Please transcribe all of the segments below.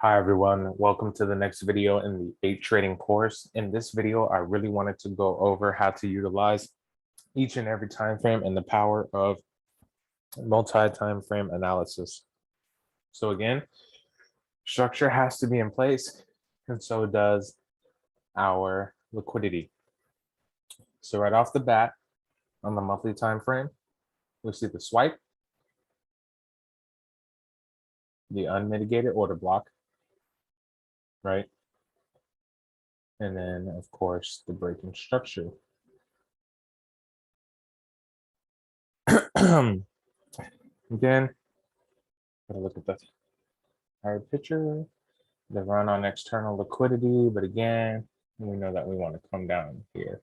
Hi everyone, welcome to the next video in the day trading course. In this video, I really wanted to go over how to utilize each and every time frame and the power of multi-time frame analysis. So again, structure has to be in place, and so does our liquidity. So right off the bat, on the monthly time frame, we see the swipe, the unmitigated order block, right? And then of course the breaking structure. Again, gotta look at the entire picture, the run on external liquidity, but again, we know that we want to come down here.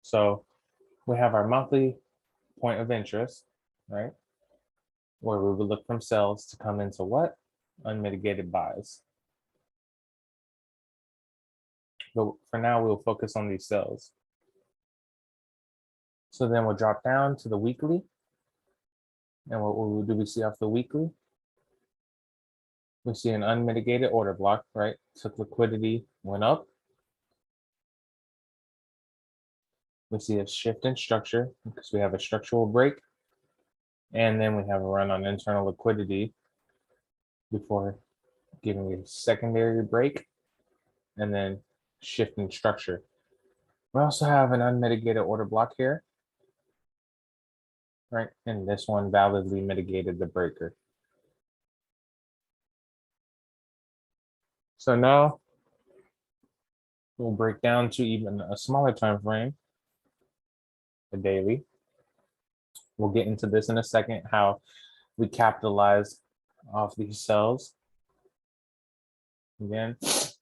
So we have our monthly point of interest, right? Where we would look from sells to come into what? Unmitigated buys. But for now, we'll focus on these sells. So then we'll drop down to the weekly. And what do we see off the weekly? We see an unmitigated order block, right? Took liquidity, went up. We see a shift in structure because we have a structural break. And then we have a run on internal liquidity before giving a secondary break and then shift in structure. We also have an unmitigated order block here, right? And this one validly mitigated the breaker. So now we'll break down to even a smaller time frame, the daily. We'll get into this in a second, how we capitalize off these sells. Again,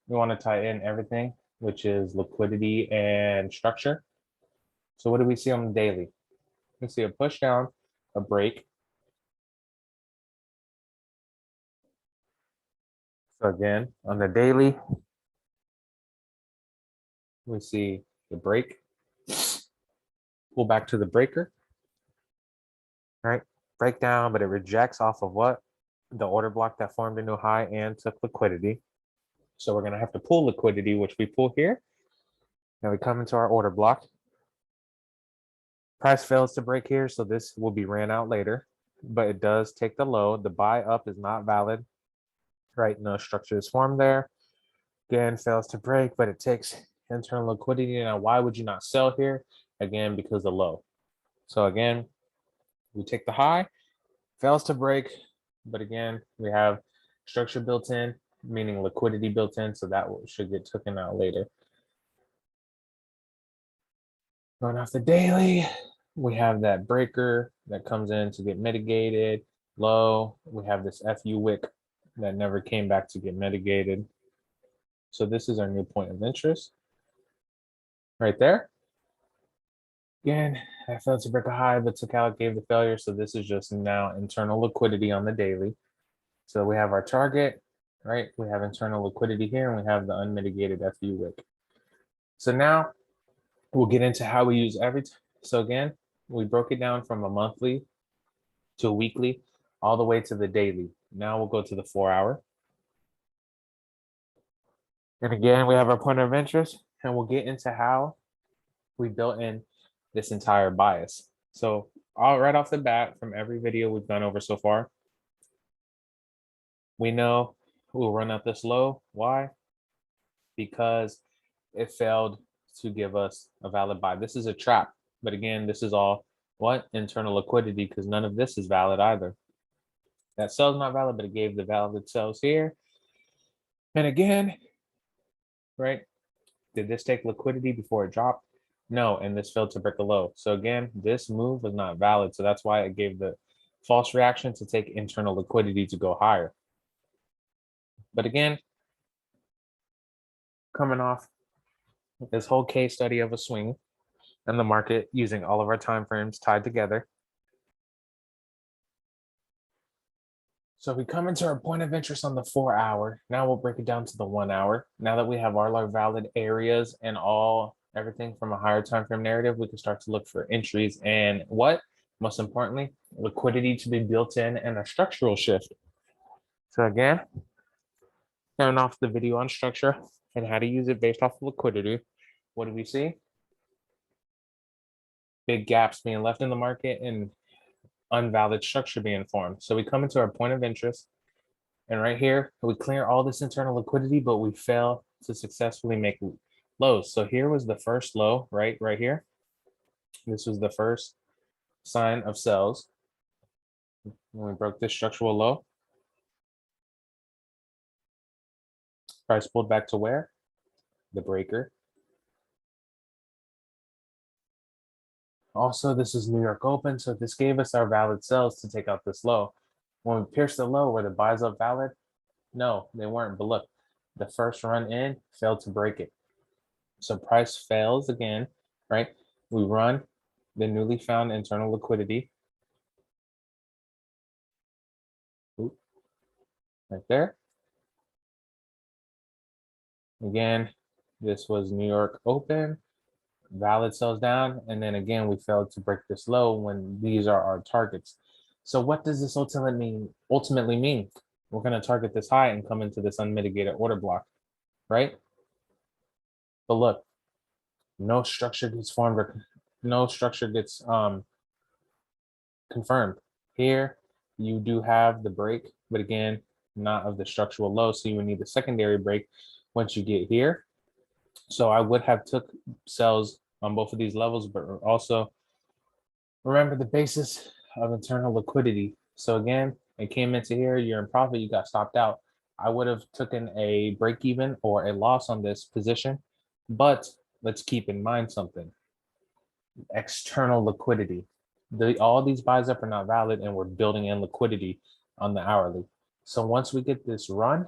we want to tie in everything, which is liquidity and structure. So what do we see on the daily? We see a push down, a break. So again, on the daily, we see the break, pull back to the breaker, right? Break down, but it rejects off of what? The order block that formed a new high and took liquidity. So we're gonna have to pull liquidity, which we pull here. Now we come into our order block. Price fails to break here, so this will be ran out later, but it does take the low. The buy up is not valid, right? No structure is formed there. Again, fails to break, but it takes internal liquidity. Now, why would you not sell here? Again, because the low. So again, we take the high, fails to break, but again, we have structure built in, meaning liquidity built in, so that should get taken out later. Going off the daily, we have that breaker that comes in to get mitigated, low. We have this FU wick that never came back to get mitigated. So this is our new point of interest right there. Again, I failed to break a high, but took out, gave the failure. So this is just now internal liquidity on the daily. So we have our target, right? We have internal liquidity here, and we have the unmitigated FU wick. So now we'll get into how we use every. So again, we broke it down from a monthly to a weekly, all the way to the daily. Now we'll go to the 4-hour. And again, we have our point of interest, and we'll get into how we built in this entire bias. So right off the bat, from every video we've gone over so far, we know we'll run out this low. Why? Because it failed to give us a valid buy. This is a trap. But again, this is all what? Internal liquidity, because none of this is valid either. That sell's not valid, but it gave the valid sells here. And again, right? Did this take liquidity before it dropped? No, and this failed to break a low. So again, this move was not valid. So that's why it gave the false reaction to take internal liquidity to go higher. But again, coming off this whole case study of a swing in the market using all of our time frames tied together. So we come into our point of interest on the 4-hour. Now we'll break it down to the 1-hour. Now that we have all our valid areas and everything from a higher time frame narrative, we can start to look for entries and what? Most importantly, liquidity to be built in and a structural shift. So again, turn off the video on structure and how to use it based off of liquidity. What do we see? Big gaps being left in the market and unvalid structure being formed. So we come into our point of interest, and right here, we clear all this internal liquidity, but we fail to successfully make lows. So here was the first low, right here. This was the first sign of sells when we broke this structural low. Price pulled back to where? The breaker. Also, this is New York Open, so this gave us our valid sells to take out this low. When we pierced the low, were the buys up valid? No, they weren't, but look, the first run in failed to break it. So price fails again, right? We run the newly found internal liquidity. Oop, right there. Again, this was New York Open. Valid sells down, and then again we failed to break this low when these are our targets. So what does this ultimately mean? We're going to target this high and come into this unmitigated order block, right? But look, no structure gets formed or no structure gets confirmed. Here you do have the break, but again, not of the structural low, so you would need the secondary break once you get here. So I would have took sells on both of these levels, but also remember the basis of internal liquidity. So again, it came into here, you're in profit, you got stopped out. I would have taken a break even or a loss on this position, but let's keep in mind something. External liquidity. All these buys up are not valid, and we're building in liquidity on the hourly. So once we get this run,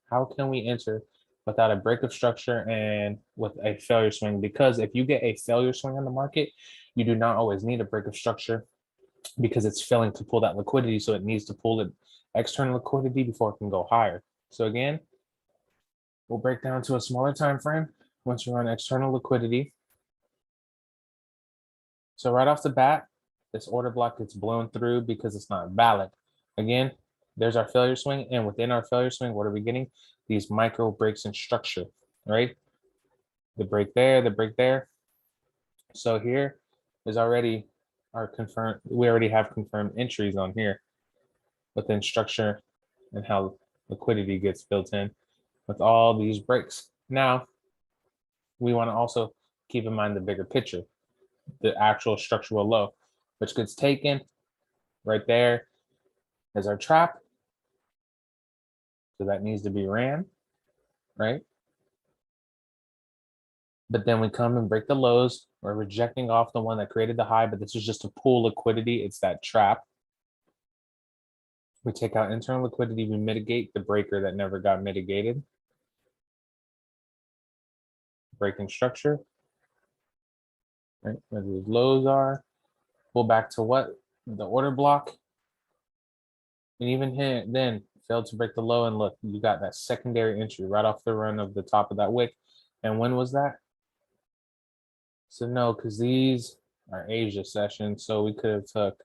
how can we enter without a break of structure and with a failure swing? Because if you get a failure swing on the market, you do not always need a break of structure because it's failing to pull that liquidity. So it needs to pull it external liquidity before it can go higher. So again, we'll break down to a smaller time frame once you run external liquidity. So right off the bat, this order block gets blown through because it's not valid. Again, there's our failure swing, and within our failure swing, what are we getting? These micro breaks in structure, right? The break there, the break there. So here is already our confirmed, we already have confirmed entries on here within structure and how liquidity gets built in with all these breaks. Now, we want to also keep in mind the bigger picture, the actual structural low, which gets taken right there as our trap. So that needs to be ran, right? But then we come and break the lows. We're rejecting off the one that created the high, but this is just to pool liquidity. It's that trap. We take out internal liquidity, we mitigate the breaker that never got mitigated. Breaking structure, right? Where these lows are. Pull back to what? The order block. And even here, then failed to break the low. And look, you got that secondary entry right off the run of the top of that wick. And when was that? So no, because these are Asia sessions. So we could have took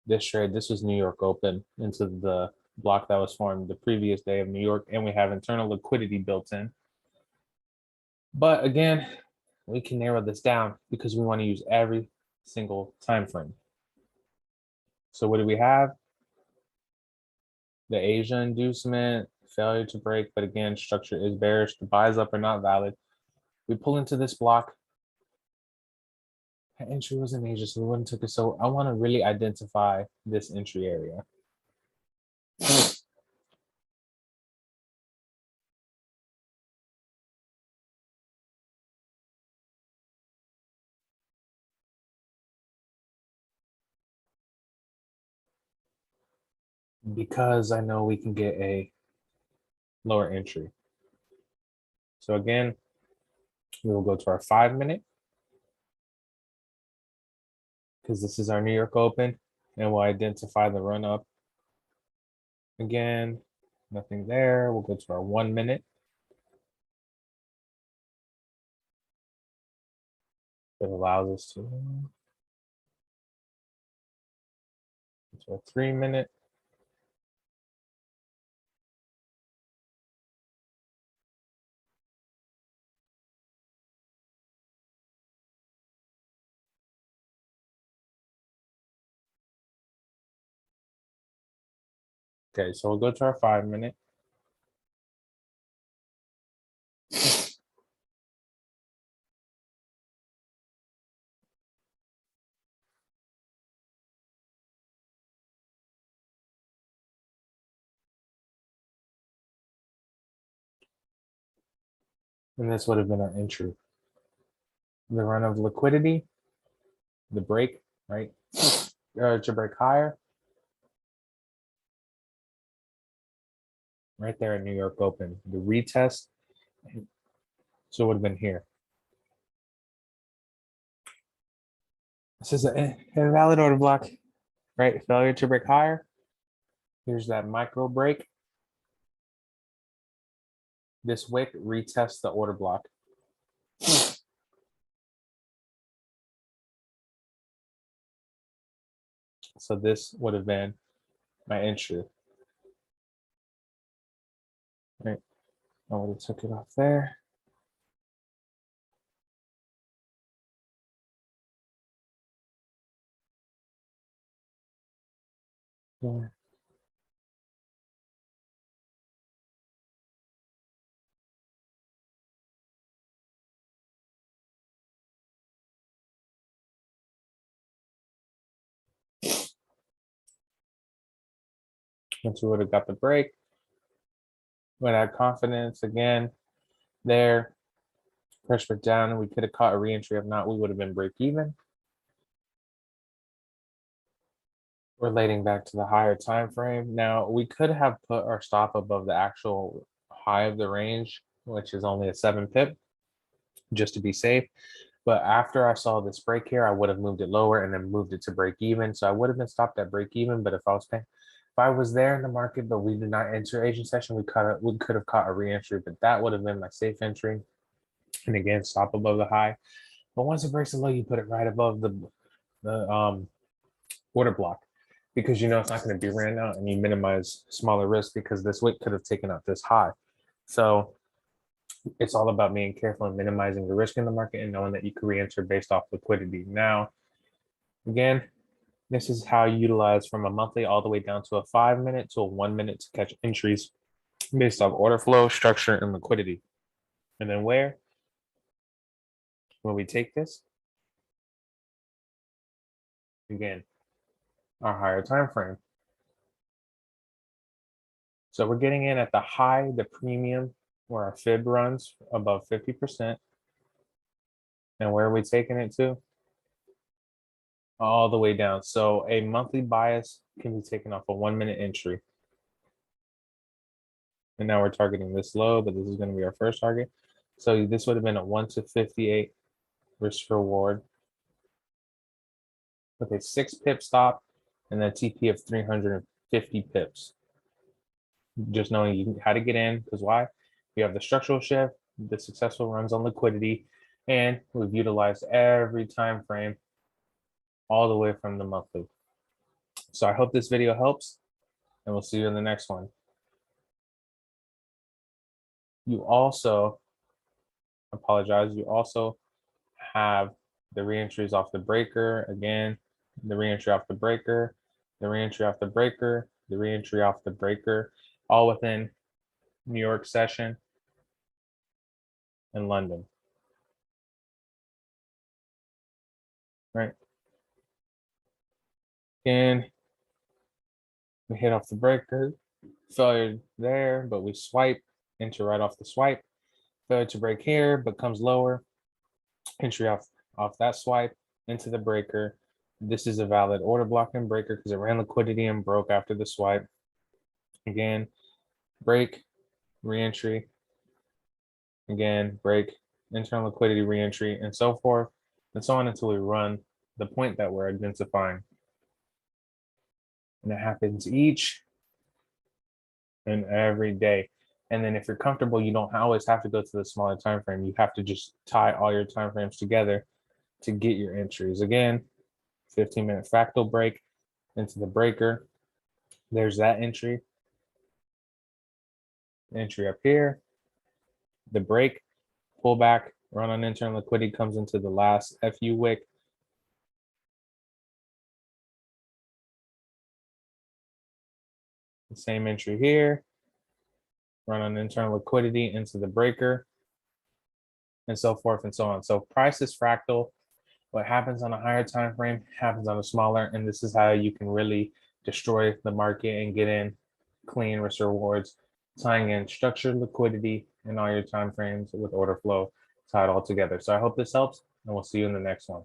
this trade. This was New York Open into the block that was formed the previous day of New York. And we have internal liquidity built in. But again, we can narrow this down because we want to use every single time frame. So what do we have? The Asia inducement, failure to break, but again, structure is bearish. The buys up are not valid. We pull into this block. That entry was in Asia, so we wouldn't took it. So I want to really identify this entry area. Because I know we can get a lower entry. So again, we will go to our 5-minute because this is our New York Open, and we'll identify the run up. Again, nothing there. We'll go to our 1-minute. It allows us to So 3-minute. Okay, so we'll go to our 5-minute. And this would have been our entry. The run of liquidity, the break, right? To break higher. Right there at New York Open. The retest. So it would have been here. This is an invalid order block, right? Failure to break higher. Here's that micro break. This wick retests the order block. So this would have been my entry. Right. I would have took it off there. Yeah. Once we would have got the break, would have had confidence again there. Pressure down, and we could have caught a reentry. If not, we would have been break even. Relating back to the higher time frame. Now we could have put our stop above the actual high of the range, which is only a 7 pip, just to be safe. But after I saw this break here, I would have moved it lower and then moved it to break even. So I would have been stopped at break even. But if I was there in the market, but we did not enter Asian session, we could have caught a re-entry, but that would have been my safe entry. And again, stop above the high. But once it breaks the low, you put it right above the order block, because you know it's not going to be ran out, and you minimize smaller risk because this wick could have taken out this high. So it's all about being careful and minimizing the risk in the market and knowing that you can re-enter based off liquidity. Now, again, this is how you utilize from a monthly all the way down to a 5-minute to a 1-minute to catch entries based off order flow, structure, and liquidity. And then when we take this, again, our higher time frame. So we're getting in at the high, the premium, where our fib runs above 50%. And where are we taking it to? All the way down. So a monthly bias can be taken off a 1-minute entry. And now we're targeting this low, but this is going to be our first target. So this would have been a 1 to 58 risk reward with a 6 pip stop and then TP of 350 pips. Just knowing how to get in, because why? We have the structural shift, the successful runs on liquidity, and we've utilized every time frame all the way from the monthly. So I hope this video helps, and we'll see you in the next one. You also have the reentries off the breaker again, the reentry off the breaker, the reentry off the breaker, the reentry off the breaker, all within New York session and London. Right. Again, we hit off the breaker, failure there, but we swipe, enter right off the swipe, failure to break here, but comes lower, entry off that swipe into the breaker. This is a valid order block and breaker because it ran liquidity and broke after the swipe. Again, break, reentry, again, break, internal liquidity, reentry, and so forth, and so on until we run the point that we're identifying. And it happens each and every day. And then if you're comfortable, you don't always have to go to the smaller time frame. You have to just tie all your time frames together to get your entries. Again, 15-minute fractal break, into the breaker. There's that entry up here. The break, pullback, run on internal liquidity comes into the last FU wick. The same entry here, run on internal liquidity into the breaker, and so forth and so on. So price is fractal. What happens on a higher time frame happens on a smaller, and this is how you can really destroy the market and get in clean risk rewards, tying in structured liquidity in all your time frames with order flow tied all together. So I hope this helps, and we'll see you in the next one.